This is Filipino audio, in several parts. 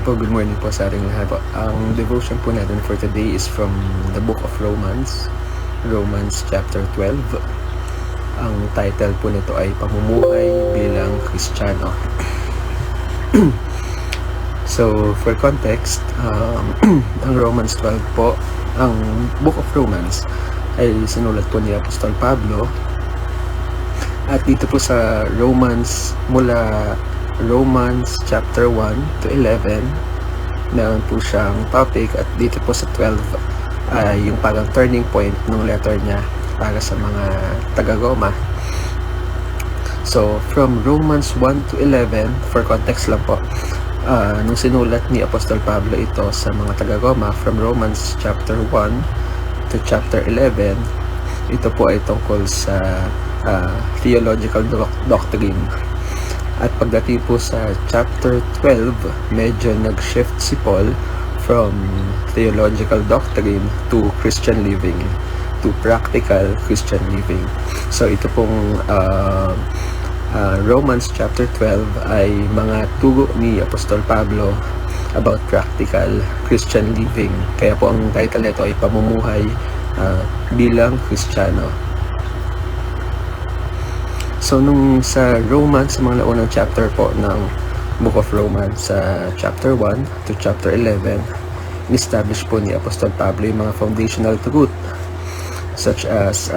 po, good morning po sa ating lahat po. Ang devotion po natin for today is from the book of Romans, Romans chapter 12. Ang title po nito ay Pamumuhay bilang Kristiyano. So, for context, ang Romans 12 po, ang book of Romans ay sinulat po ni Apostol Pablo. At dito po sa Romans, mula Romans chapter 1 to 11, meron po siyang topic, at dito po sa 12 ay yung parang turning point ng letter niya para sa mga taga-Roma. So, from Romans 1 to 11, for context lang po, nung sinulat ni Apostol Pablo ito sa mga taga-Roma, from Romans chapter 1 to chapter 11, ito po ay tungkol sa theological doctrine. At pagdating po sa chapter 12, medyo nag-shift si Paul from theological doctrine to Christian living, to practical Christian living. So ito pong Romans chapter 12 ay mga turo ni Apostol Pablo about practical Christian living. Kaya po ang title nito ay Pamumuhay bilang Kristiyano. So, nung sa Romans, sa mga naunang chapter po ng Book of Romans, sa chapter 1 to chapter 11, in-establish po ni Apostol Pablo yung mga foundational truth, such as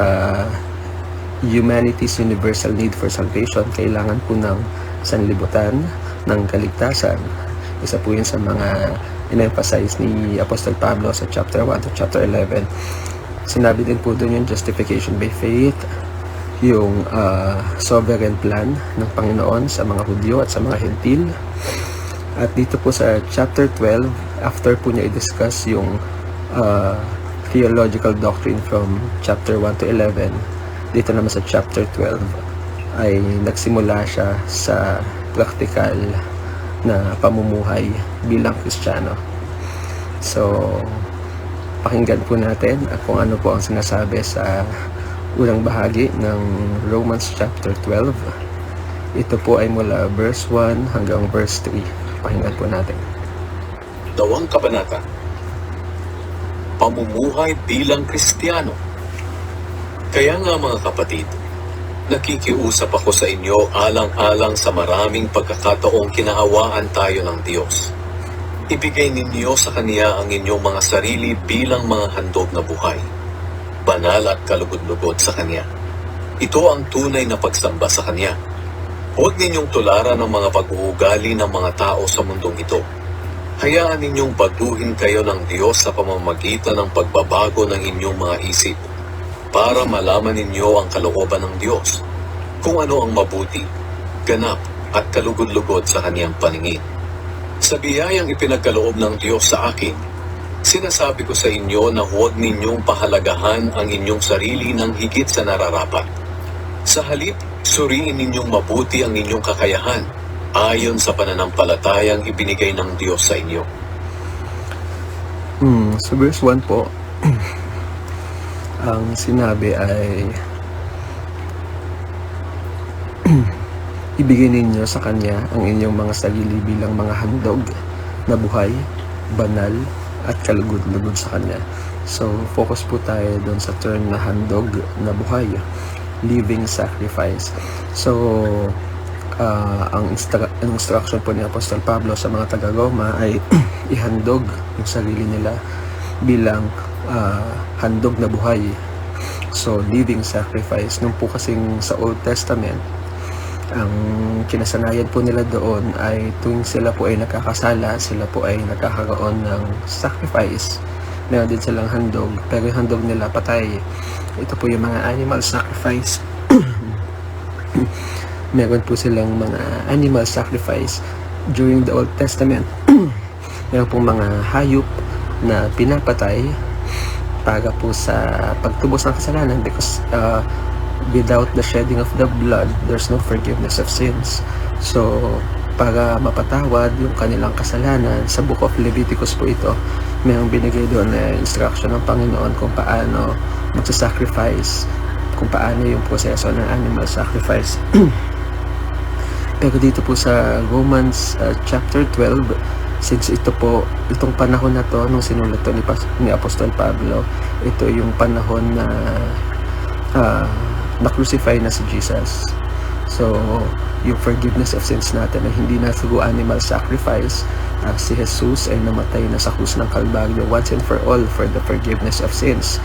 humanity's universal need for salvation. Kailangan po ng sanlibutan, ng kaligtasan. Isa po yun sa mga in-emphasize ni Apostol Pablo sa chapter 1 to chapter 11. Sinabi din po doon yung justification by faith, yung sovereign plan ng Panginoon sa mga Hudyo at sa mga Hentil. At dito po sa chapter 12, after po niya i-discuss yung theological doctrine from chapter 1 to 11, dito naman sa chapter 12 ay nagsimula siya sa practical na pamumuhay bilang Kristiyano. So, pakinggan po natin kung ano po ang sinasabi sa unang bahagi ng Romans chapter 12. Ito po ay mula verse 1 hanggang verse 3. Pakinggan po natin. Dawang kabanata. Pamumuhay bilang Kristiyano. Kaya nga mga kapatid, nakikiusap ako sa inyo alang-alang sa maraming pagkakataong kinahawaan tayo ng Diyos. Ibigay ninyo sa Kanya ang inyong mga sarili bilang mga handog na buhay, banal at kalugod-lugod sa Kanya. Ito ang tunay na pagsamba sa Kanya. Huwag ninyong tularan ang mga pag-uugali ng mga tao sa mundong ito. Hayaan ninyong baguhin kayo ng Diyos sa pamamagitan ng pagbabago ng inyong mga isip, para malaman ninyo ang kalooban ng Diyos, kung ano ang mabuti, ganap at kalugod-lugod sa Kaniyang paningin. Sa biyayang ipinagkaloob ng Diyos sa akin, sinasabi ko sa inyo na huwag ninyong pahalagahan ang inyong sarili ng higit sa nararapat. Sa halip, suriin ninyong mabuti ang inyong kakayahan ayon sa pananampalatayang ibinigay ng Diyos sa inyo. So verse 1 po, ang sinabi ay ibigay ninyo sa Kanya ang inyong mga sarili bilang mga handog na buhay, banal at kalugod-lugod sa Kanya. So, focus po tayo doon sa term na handog na buhay, living sacrifice. So, ang instruction po ni Apostol Pablo sa mga taga-Roma ay ihandog yung sarili nila bilang handog na buhay. So, living sacrifice. Nung po kasing sa Old Testament, ang kinasanayan po nila doon ay tuwing sila po ay nakakasala, sila po ay nagkakaroon ng sacrifice. Meron din silang handog, pero yung handog nila patay. Ito po yung mga animal sacrifice. Meron po silang mga animal sacrifice during the Old Testament. Meron po mga hayop na pinapatay para po sa pagtubos ng kasalanan, because without the shedding of the blood, there's no forgiveness of sins. So, para mapatawad yung kanilang kasalanan, sa Book of Leviticus po ito, mayroong binigay doon na instruction ng Panginoon kung paano magsasacrifice, kung paano yung proseso ng animal sacrifice. Pero dito po sa Romans chapter 12, Since itong panahon na to, nung sinulat to ni Apostol Pablo, ito yung panahon na na-crucify na si Jesus. So, yung forgiveness of sins natin ay hindi na through animal sacrifice. Si Jesus ay namatay na sa krus ng Kalbaryo once and for all for the forgiveness of sins,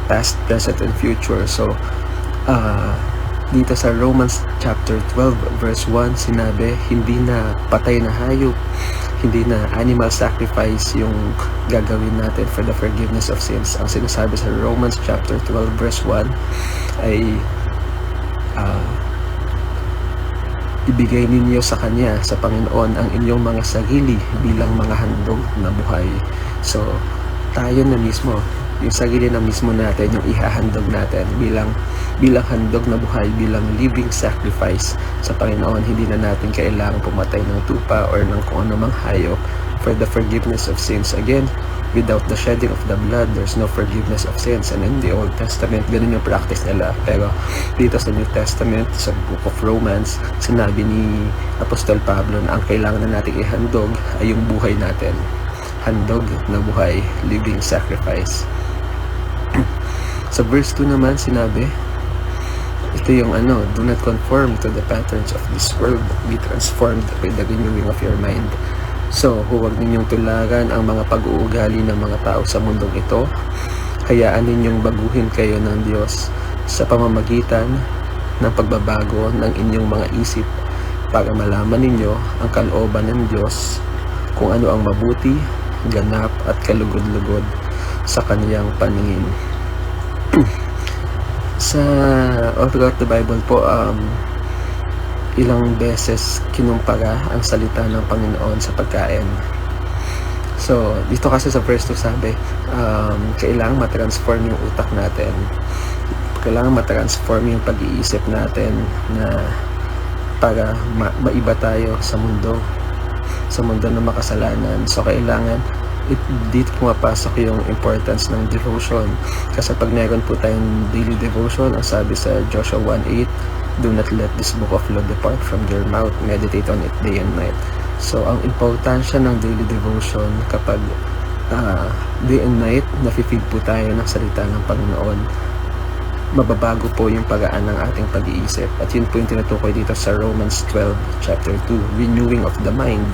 past, present, and future. So, dito sa Romans chapter 12 verse 1, sinabi, hindi na patay na hayop, hindi na animal sacrifice yung gagawin natin for the forgiveness of sins. Ang sinasabi sa Romans chapter 12 verse 1 ay ibigay ninyo sa Kanya, sa Panginoon, ang inyong mga sarili bilang mga handog na buhay. So, tayo na mismo, yung sarili na mismo natin, yung ihahandog natin bilang handog na buhay, bilang living sacrifice sa Panginoon. Hindi na natin kailangang pumatay ng tupa or ng kung anumang hayop for the forgiveness of sins. Again, without the shedding of the blood, there's no forgiveness of sins. And in the Old Testament, ganun yung practice nila. Pero dito sa New Testament, sa Book of Romans, sinabi ni Apostol Pablo na ang kailangan na natin ihandog ay yung buhay natin. Handog na buhay, living sacrifice. Sa verse 2 naman, sinabi, ito yung do not conform to the patterns of this world, be transformed by the renewing of your mind. So, huwag ninyong tularan ang mga pag-uugali ng mga tao sa mundong ito. Hayaan ninyong baguhin kayo ng Diyos sa pamamagitan ng pagbabago ng inyong mga isip para malaman ninyo ang kalooban ng Diyos, kung ano ang mabuti, ganap at kalugod-lugod sa Kaniyang paningin. All throughout the Bible po, ilang beses kinumpara ang salita ng Panginoon sa pagkain. So, dito kasi sa verse 2 sabi, kailangan matransform yung utak natin. Kailangan matransform yung pag-iisip natin na para maiba tayo sa mundo ng makasalanan. So, kailangan dito pumapasok yung importance ng devotion. Kasi pag meron po tayong daily devotion, ang sabi sa Joshua 1:8, do not let this book of law depart from your mouth, meditate on it day and night. So, ang importansya ng daily devotion kapag day and night, nafe-feed po tayo ng salita ng Panginoon, mababago po yung paraan ng ating pag-iisip. At yun po yung tinutukoy dito sa Romans 12, chapter 2, renewing of the mind.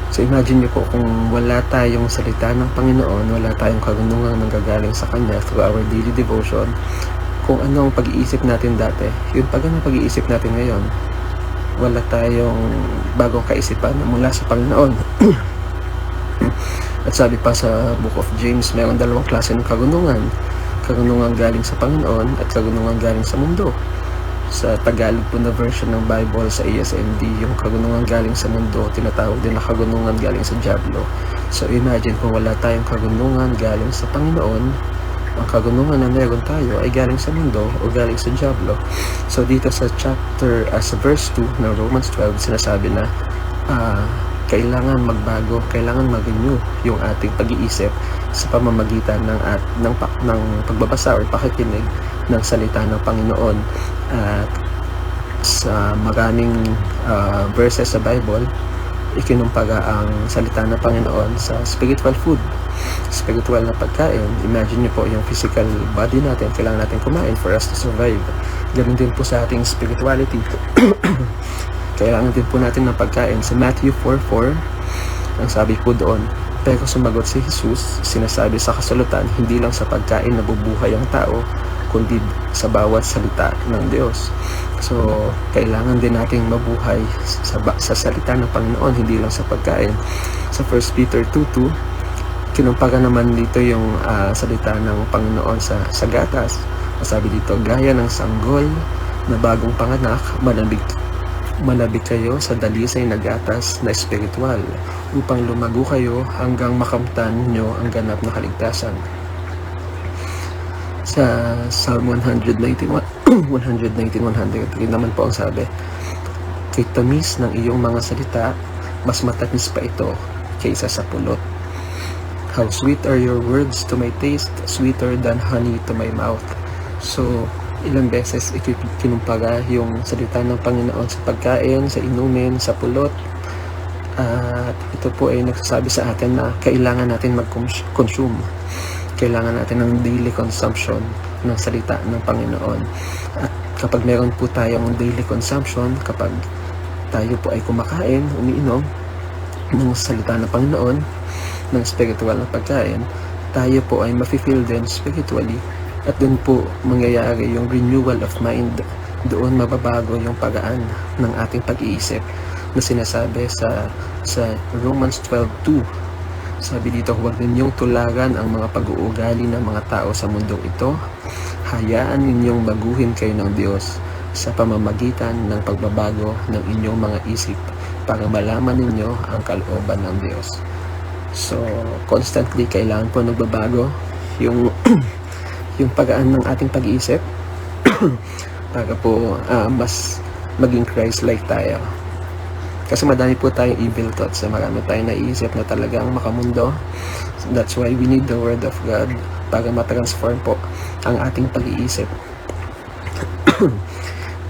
So, imagine nyo po kung wala tayong salita ng Panginoon, wala tayong karunungang nanggagaling sa Kanya through our daily devotion, kung anong pag-iisip natin dati, yun pag anong pag-iisip natin ngayon, wala tayong bagong kaisipan na mula sa Panginoon. At sabi pa sa Book of James, mayroon dalawang klase ng karunungan. Karunungan galing sa Panginoon at karunungan galing sa mundo. Sa Tagalog po na version ng Bible sa ASND, yung karunungan galing sa mundo, tinatawag din na karunungan galing sa Diablo. So imagine kung wala tayong karunungan galing sa Panginoon, ang karunungan na meron tayo ay galing sa mundo o galing sa Diablo. So dito sa sa verse 2 ng Romans 12, sinasabi na kailangan magbago, kailangan mag-renew yung ating pag-iisip sa pamamagitan ng pagbabasa or pakikinig ng salita ng Panginoon. At sa maraming verses sa Bible, ikinumpara ang salita ng Panginoon sa spiritual food, spiritual na pagkain. Imagine nyo po yung physical body natin, kailangan natin kumain for us to survive. Ganun din po sa ating spirituality. Kailangan din po natin ng pagkain. Sa Matthew 4:4, ang sabi po doon, pero sumagot si Jesus, sinasabi sa kasulatan, hindi lang sa pagkain nabubuhay ang tao, kundi sa bawat salita ng Diyos. So, kailangan din nating mabuhay sa salita ng Panginoon, hindi lang sa pagkain. Sa 1 Peter 2:2, kinumpara naman dito yung salita ng Panginoon sa gatas. Sabi dito, gaya ng sanggol na bagong panganak, manabig kayo sa dalisay na gatas na espiritual upang lumago kayo hanggang makamtan nyo ang ganap na kaligtasan. Sa Psalm 119:103 naman po ang sabi, kay tamis ng iyong mga salita, mas matamis pa ito kaysa sa pulot. How sweet are your words to my taste, sweeter than honey to my mouth. So, ilang beses kinumpara yung salita ng Panginoon sa pagkain, sa inumin, sa pulot. At ito po ay nagsasabi sa atin na kailangan natin mag-consume. Kailangan natin ng daily consumption ng salita ng Panginoon. At kapag meron po tayong daily consumption, kapag tayo po ay kumakain, umiinom ng salita ng Panginoon, ng spiritual na pagkain, tayo po ay mafe-feel din spiritually. At doon po mangyayari yung renewal of mind. Doon mababago yung pagaan ng ating pag-iisip na sinasabi sa Romans 12:2. Sabi dito, huwag ninyong tularan ang mga pag-uugali ng mga tao sa mundong ito. Hayaan ninyong baguhin kayo ng Diyos sa pamamagitan ng pagbabago ng inyong mga isip para malaman ninyo ang kalooban ng Diyos. So, constantly kailangan po nagbabago yung yung pagaan ng ating pag-iisip para po mas maging Christ-like tayo. Kasi madami po tayong evil thoughts, marami tayong naiisip na talagang makamundo. That's why we need the Word of God para matransform po ang ating pag-iisip.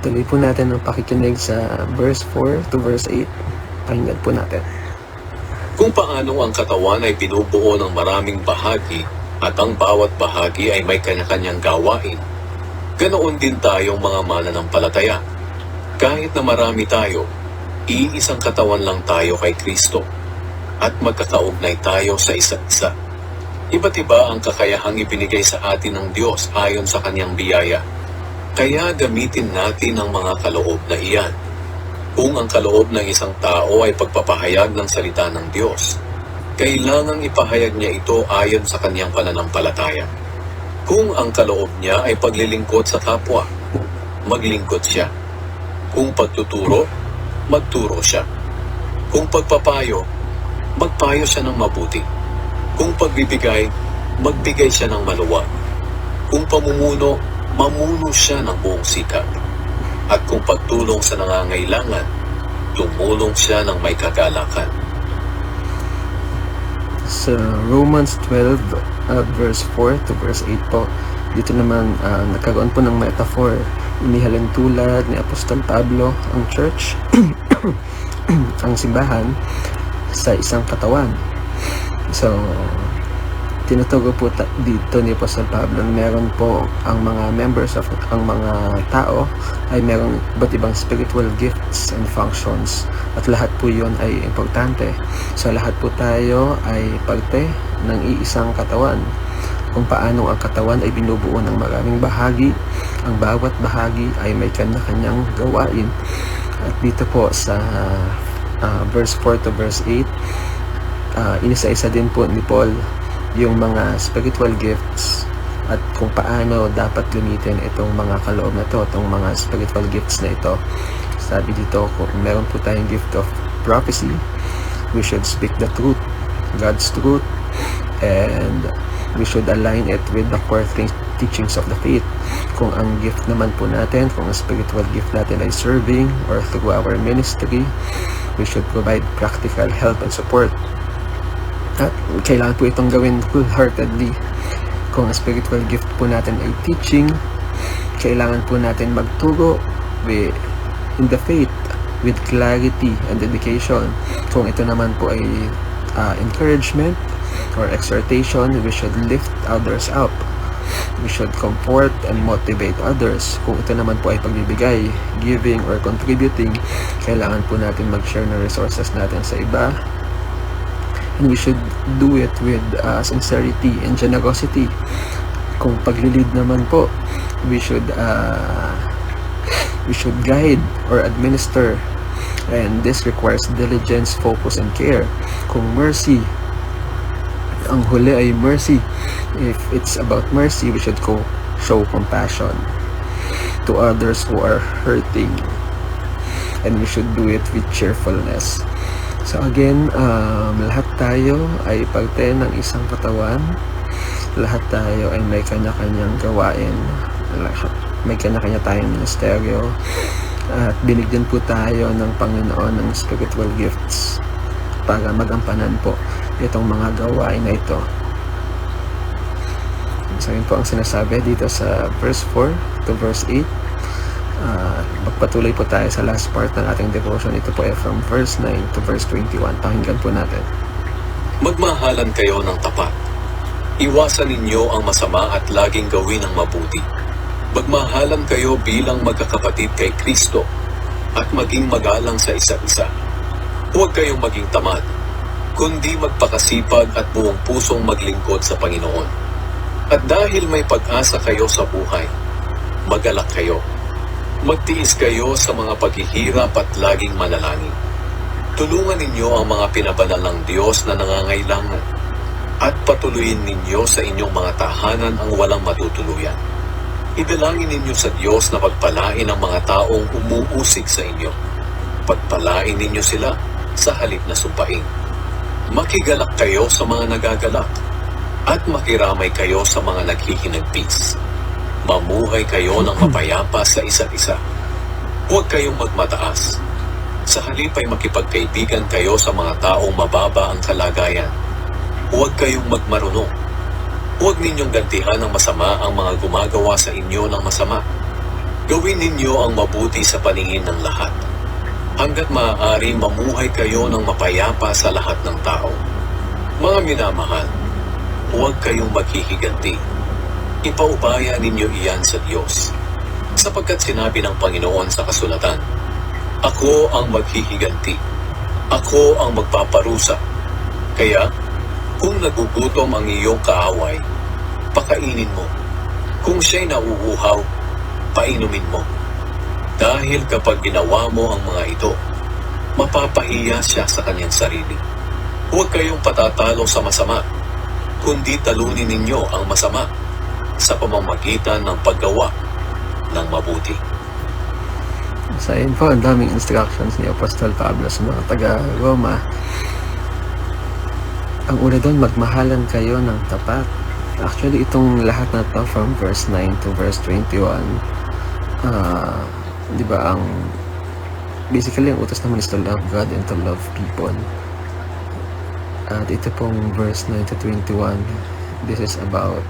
Tuloy po natin ang pakikinig sa verse 4 to verse 8. Pakinggan po natin. Kung paano ang katawan ay binubuo ng maraming bahagi at ang bawat bahagi ay may kanya-kanyang gawain, ganoon din tayong mga mananampalataya. Kahit na marami tayo, iisang katawan lang tayo kay Kristo at magkakaugnay tayo sa isa't isa. Iba't iba ang kakayahang ibinigay sa atin ng Diyos ayon sa kanyang biyaya. Kaya gamitin natin ang mga kaloob na iyan. Kung ang kaloob ng isang tao ay pagpapahayag ng salita ng Diyos, kailangang ipahayag niya ito ayon sa kanyang pananampalataya. Kung ang kaloob niya ay paglilingkod sa kapwa, maglingkod siya. Kung pagtuturo, magturo siya. Kung pagpapayo, magpayo siya ng mabuti. Kung pagbibigay, magbigay siya ng maluwag. Kung pamumuno, mamuno siya ng buong sikap. At kung pagtulong sa nangangailangan, tumulong siya ng may kagalakan. Sa Romans 12 verse 4 to verse 8 po, dito naman nagkaroon po ng metaphor. Inihalin tulad ni Apostol Pablo ang church, ang simbahan, sa isang katawan. So, tinutugo po dito ni Apostol Pablo na meron po ang mga members of ang mga tao ay merong iba't ibang spiritual gifts and functions, at lahat po yun ay importante. So lahat po tayo ay parte ng iisang katawan. Kung paano ang katawan ay binubuo ng maraming bahagi, ang bawat bahagi ay may kanya-kanyang gawain. At dito po sa verse 4 to verse 8, inisa-isa din po ni Paul yung mga spiritual gifts at kung paano dapat gamitin itong mga kaloob na to, itong mga spiritual gifts na ito. Sabi dito, kung meron po tayong gift of prophecy, we should speak the truth, God's truth, and we should align it with the core teachings of the faith. Kung ang gift naman po natin, kung ang spiritual gift natin ay serving or through our ministry, we should provide practical help and support. At kailangan po itong gawin wholeheartedly. Kung ang spiritual gift po natin ay teaching, kailangan po natin magturo in the faith with clarity and dedication. Kung ito naman po ay encouragement or exhortation, we should lift others up. We should comfort and motivate others. Kung ito naman po ay pagbibigay, giving or contributing, kailangan po natin mag-share ng resources natin sa iba. And we should do it with sincerity and generosity. Kung paglilid naman po, we should guide or administer, and this requires diligence, focus, and care. Kung mercy, ang huli ay mercy. If it's about mercy, we should show compassion to others who are hurting, and we should do it with cheerfulness. So again, lahat tayo ay parte ng isang katawan. Lahat tayo ay may kanya-kanyang gawain. May kanya-kanya tayong ministeryo. At binigyan po tayo ng Panginoon ng spiritual gifts para magampanan po itong mga gawain na ito. So yun po ang sinasabi dito sa verse 4 to verse 8. Magpatuloy po tayo sa last part ng ating devotion. Ito po ay from verse 9 to verse 21. Pakinggan po natin. Magmahalan kayo ng tapat. Iwasan ninyo ang masama at laging gawin ang mabuti. Magmahalan kayo bilang magkakapatid kay Kristo at maging magalang sa isa't isa. Huwag kayong maging tamad, kundi magpakasipag at buong pusong maglingkod sa Panginoon. At dahil may pag-asa kayo sa buhay, magalak kayo. Magtiis kayo sa mga paghihirap at laging manalangin. Tulungan ninyo ang mga pinabanal ng Diyos na nangangailangan at patuloyin ninyo sa inyong mga tahanan ang walang matutuluyan. Idalangin ninyo sa Diyos na pagpalain ang mga taong umuusig sa inyo. Pagpalain ninyo sila sa halip na sumpain. Makigalak kayo sa mga nagagalak at makiramay kayo sa mga naghihinagpis. Mamuhay kayo ng mapayapa sa isa't isa. Huwag kayong magmataas. Sa halip ay makipagkaibigan kayo sa mga taong mababa ang kalagayan. Huwag kayong magmarunong. Huwag ninyong gantihan ng masama ang mga gumagawa sa inyo ng masama. Gawin ninyo ang mabuti sa paningin ng lahat. Hanggat maaari mamuhay kayo ng mapayapa sa lahat ng tao. Mga minamahal, huwag kayong maghihiganti. Ipaubaya ninyo iyan sa Diyos. Sapagkat sinabi ng Panginoon sa kasulatan, Ako ang maghihiganti. Ako ang magpaparusa. Kaya, kung nagugutom ang iyong kaaway, pakainin mo. Kung siya'y nauuhaw, painumin mo. Dahil kapag ginawa mo ang mga ito, mapapahiya siya sa kanyang sarili. Huwag kayong patatalo sa masama, kundi talunin ninyo ang masama sa pamamagitan ng paggawa ng mabuti. So yun po, ang daming instructions ni Apostol Pablo sa mga taga-Roma. Ang una doon, magmahalan kayo ng tapat. Actually, itong lahat na to from verse 9 to verse 21, di ba, basically, ang utos naman is to love God and to love people. At ito pong verse 9 to 21, this is about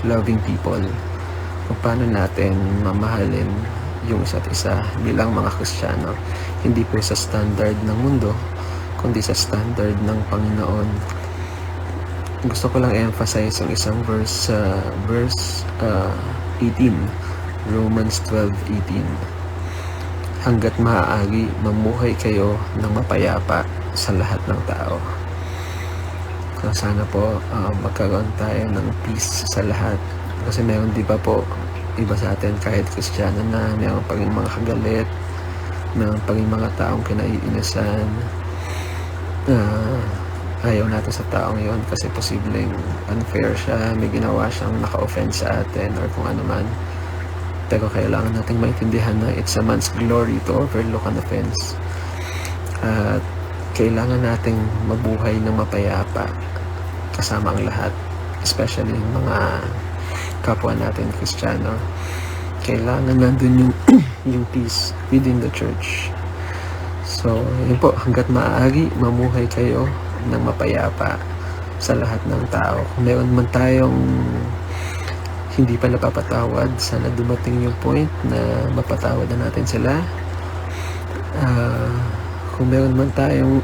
loving people. Kung paano natin mamahalin yung isa't isa bilang mga Kristiyano. Hindi po sa standard ng mundo, kundi sa standard ng Panginoon. Gusto ko lang emphasize ang isang verse, verse 18, Romans 12:18. Hanggat maaari, mamuhay kayo ng mapayapa sa lahat ng tao. So, sana po magkaroon tayo ng peace sa lahat. Kasi meron di ba po iba sa atin kahit Kristiyano na meron pa rin mga kagalit, meron pa rin mga taong kinaiinisan. Ayaw natin sa taong yon kasi posibleng unfair siya, may ginawa siyang naka-offense sa atin or kung ano man. Pero kailangan natin maintindihan na it's a man's glory to overlook an offense. At kailangan nating mabuhay ng mapayapa kasama ang lahat, especially yung mga kapwa natin Kristiyano. Kailangan nandun yung yung peace within the church. So, yun po, hanggat maaari, mamuhay kayo ng mapayapa sa lahat ng tao. Kung meron man tayong hindi pa napapatawad, sana dumating yung point na mapatawad na natin sila. Kung meron man tayong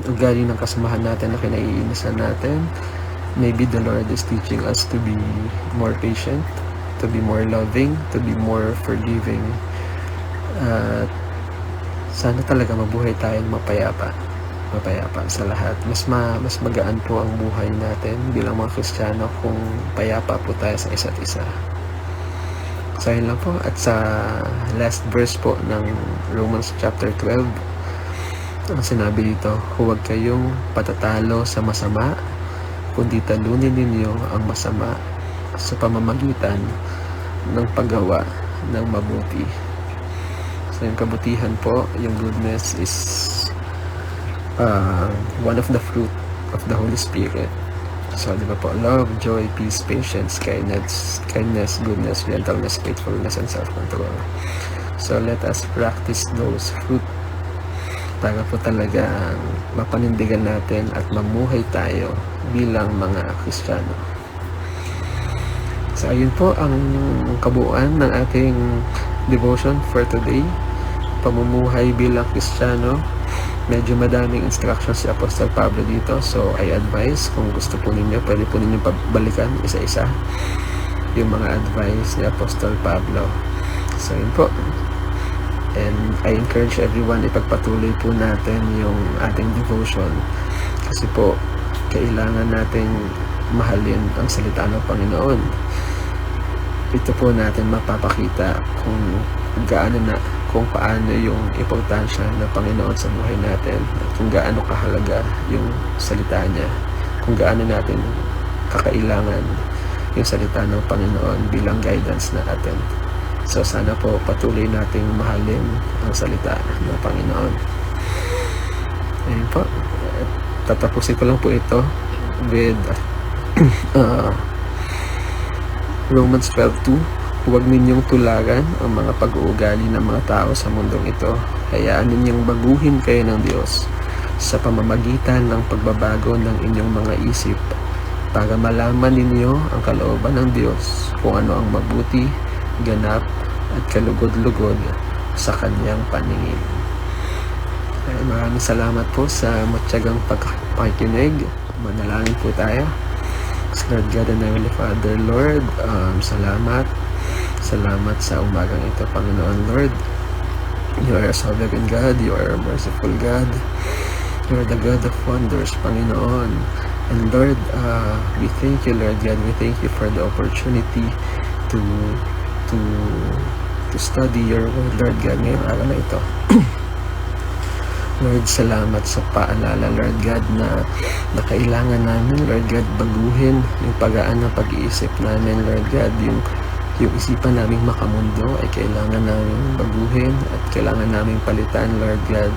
ugali ng kasamahan natin na kinaiinisan natin, maybe the Lord is teaching us to be more patient, to be more loving, to be more forgiving. Sana talaga mabuhay tayo mapayapa sa lahat. Mas magaan po ang buhay natin bilang mga Kristiyano kung payapa po tayo sa isa't isa. So yun lang po. At sa last verse po ng Romans chapter 12, ang sinabi dito, huwag kayong patatalo sa masama, kundi talunin ninyo ang masama sa pamamagitan ng paggawa ng mabuti. So yung kabutihan po, yung goodness is one of the fruit of the Holy Spirit. So di ba po, love, joy, peace, patience, kindness, goodness, gentleness, faithfulness, and self-control. So let us practice those fruit para po talaga mapanindigan natin at mamuhay tayo bilang mga Kristiyano. So ayun po ang kabuuan ng ating devotion for today. Pamumuhay bilang Kristiyano. Medyo madaming instructions si Apostle Pablo dito. So I advise, kung gusto po ninyo, pwede po ninyo pabalikan isa-isa yung mga advice ni Apostle Pablo. So yun po. And I encourage everyone, ipagpatuloy po natin yung ating devotion. Kasi po, kailangan nating mahalin ang salita ng Panginoon. Ito po natin mapapakita kung paano yung importansya ng Panginoon sa buhay natin, at kung gaano kahalaga yung salita niya, kung gaano natin kakailangan yung salita ng Panginoon bilang guidance natin. So sana po patuloy nating mahalin ang salita ng Panginoon. Ayun po. Tatapusin ko lang po ito with Romans 12:2. Huwag ninyong tularan ang mga pag-uugali ng mga tao sa mundong ito. Hayaan ninyong baguhin kayo ng Diyos sa pamamagitan ng pagbabago ng inyong mga isip, para malaman ninyo ang kalooban ng Diyos, kung ano ang mabuti, ganap at kalugod-lugod sa kanyang paningin. Maraming salamat po sa matyagang pagpakikinig. Manalangin po tayo. Lord God and Heavenly Father, Lord, salamat sa umagang ito, Panginoon. Lord, You are a sovereign God, You are a merciful God, You are the God of wonders, Panginoon. And Lord, we thank You, Lord God. We thank You for the opportunity to study Your word, Lord God, ngayong araw na ito. Lord, salamat sa paalala, Lord God, na kailangan namin, Lord God, baguhin yung pagaan ng pag-iisip namin, Lord God. Yung isipan naming makamundo ay kailangan namin baguhin at kailangan namin palitan, Lord God.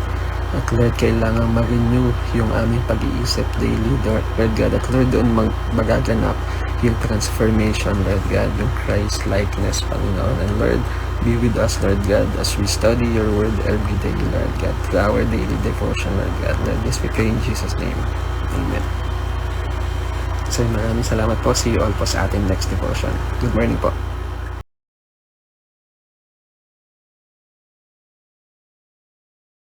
At Lord, kailangan ma-renew yung aming pag-iisip daily, Lord God. At Lord, doon magaganap yung transformation, Lord God, yung Christ-likeness, Panginoon. And Lord, be with us, Lord God, as we study Your word every day, Lord God, through our daily devotion, Lord God. Lord, this we pray in Jesus' name. Amen. So maraming salamat po. See you all po sa ating next devotion. Good morning po.